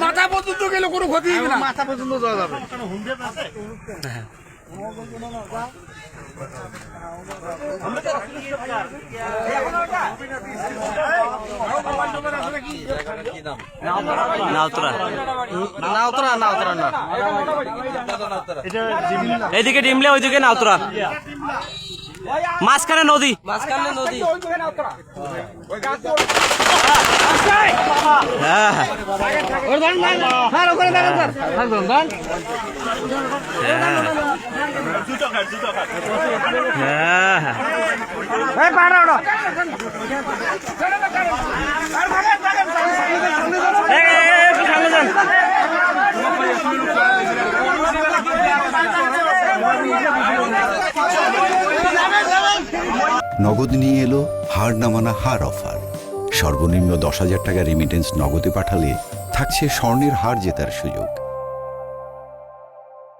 মাথা পর্যন্ত গেলে কোনো ক্ষতি হবে না, মাথা পর্যন্ত যাওয়া যাবে। এইদিকে ডিমলে ওইদিকে নাউতরা, মাঝখানে নদী। নগদ নিয়ে এলো হার না মানা হার অফার। সর্বনিম্ন 10,000 টাকা রেমিটেন্স নগদে পাঠালে থাকছে স্বর্ণের হার জেতার সুযোগ।